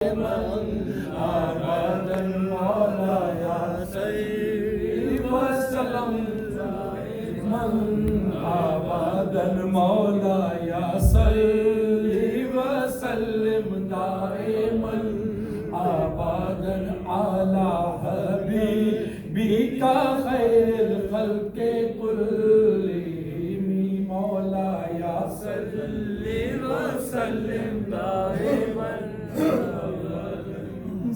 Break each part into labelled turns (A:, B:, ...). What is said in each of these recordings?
A: أبدا مولاي صل وسلم دائما أبدا مولاي صل وسلم دائما أبدا على حبيبك خير الخلق كلهم مولاي صل وسلم دائما.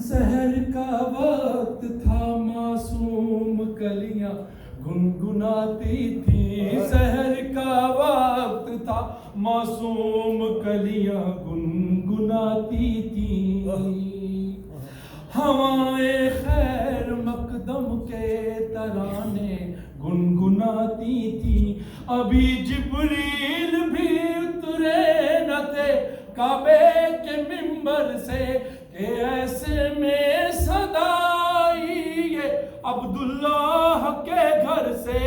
A: سحر کا وقت تھا معصوم کلیاں گنگناتی تھیں. سحر کا وقت تھا معصوم کلیاں گنگناتی تھیں. ہوائیں خیر مقدم کے ترانے گنگناتی تھیں. ابھی جبریل بھی اترے نہ تھے کعبے کے منبر سے کہ ایسے میں صدائی یہ عبداللہ کے گھر سے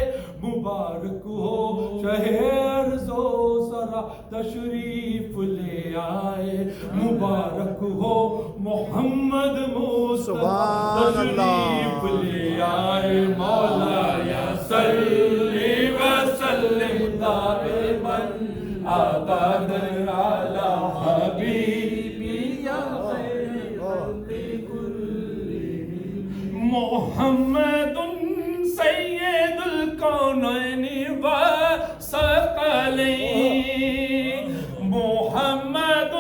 A: مبارک ہو شہر زو سرا تشریف لے آئے. مبارک ہو محمد مصطفیٰ تشریف لے آئے. مولاي صل وسلم دائما أبدا على حبيبك خير الخلق كلهم محمد سيد الكونين والثقلين. محمد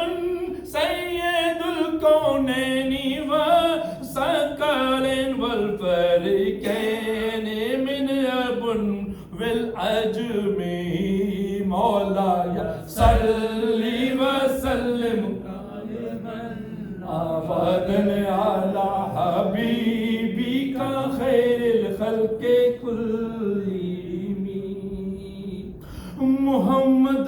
A: سيد الكونين والثقلين والفريقين من أب والعجم. مولاي صل وسلم أبدا على حبيبك خير الخلق كلهم. محمد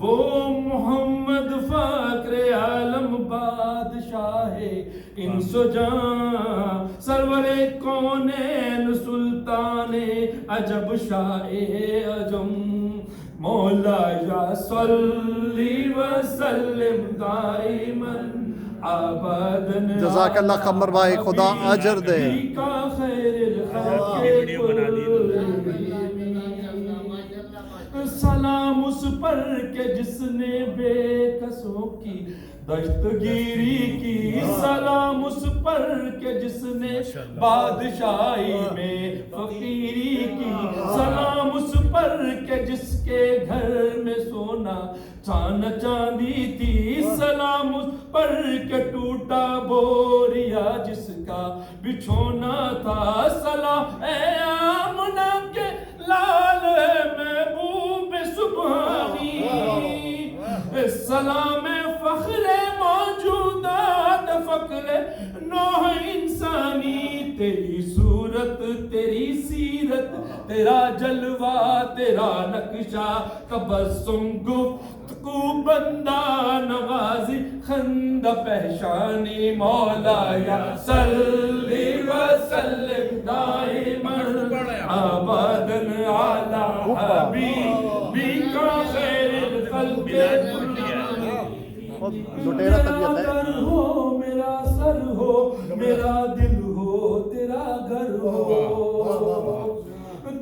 A: وہ محمد فخر عالم بادشاہ انس و جاں سرور کونین سلطان عجب شاہ عجم. مولاي صل وسلم دائما ابدا.
B: جزاک اللہ قمر بھائی، خدا اجر دے.
A: سلام اس پر کہ جس نے بے کسوں کی دستگیری کی. سلام اس پر کہ جس نے بادشاہی میں فقیری کی. سلام اس پر کہ جس کے گھر میں سونا چاندی تھی. سلام اس پر کہ ٹوٹا بوریا جس کا بچھونا تھا. سلام اے آمنہ کے لال محبوب سبحانی. سلام فخر موجودات فخر نوح انسانی. تیری صورت تیری سیرت تیرا جلوہ تیرا نقشہ تبسم گفتگو بندہ نوازی خندہ پہشانی. مولاي صل وسلم دائما ابدا على حبيبك خير الخلق كلهم.
B: لٹیرا طبیعت ہے.
A: ہو میرا سر ہو میرا دل ہو تیرا گھر ہو.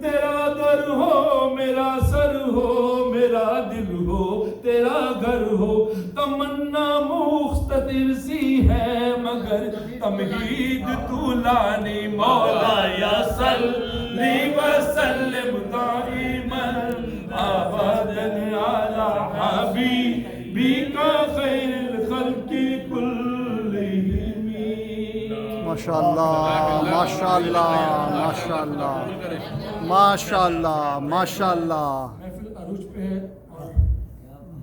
A: تیرا در ہو میرا سر ہو میرا دل ہو تیرا گھر ہو. تمنا مختصر سی ہے مگر تمہید طولانی. مولاي صل وسلم دائما ابدا على حبيبك خير الخلق كلهم.
B: ماشاءاللہ ماشاءاللہ ماشاءاللہ ماشاءاللہ ماشاءاللہ.
A: محفل عروج پہ ہے اور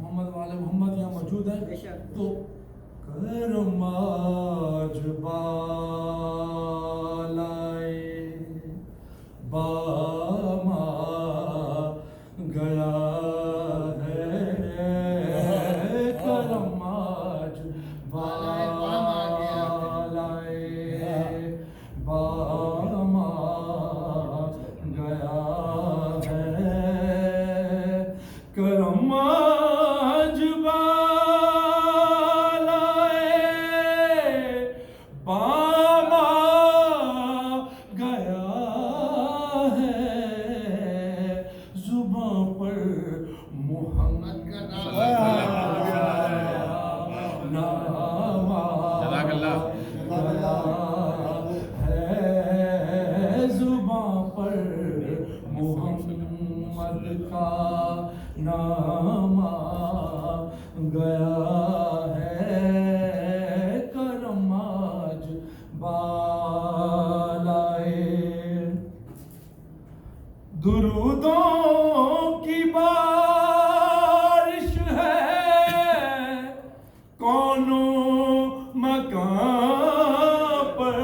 A: محمد والے محمد یہاں موجود ہیں تو کرم آج بالائے باما گیا ہے. کرم آج بالائے باما گیا ہے. کرم آج بالائے
C: جزاک اللہ
A: ہے زباں پر محمد کا نام آ گیا ہے کرم آج بالائے درودوں کی بارش ہے کونوں مکان پر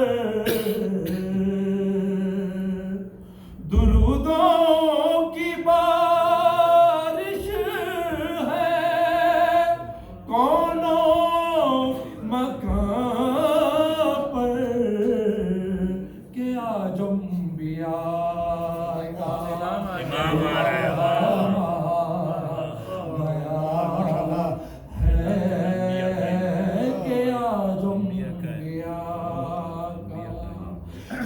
A: درودوں کی بارش ہے کونوں مکان پر کہ آج انبیاء
C: امام آ رہے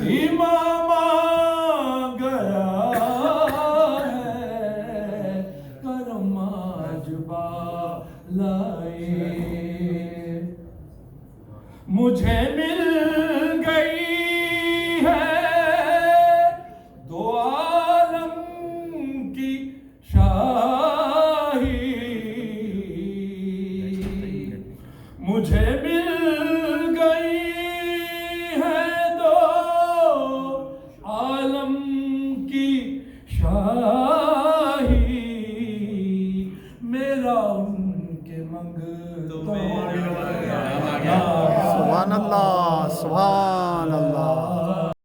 A: امام آ گیا ہے کرم آج بالائے مجھے مل گئی ہے دو عالم کی شاہی مجھے مل گئی عالم کی شاہی میرا ان کے منگتوں
B: سبحان اللہ سبحان اللہ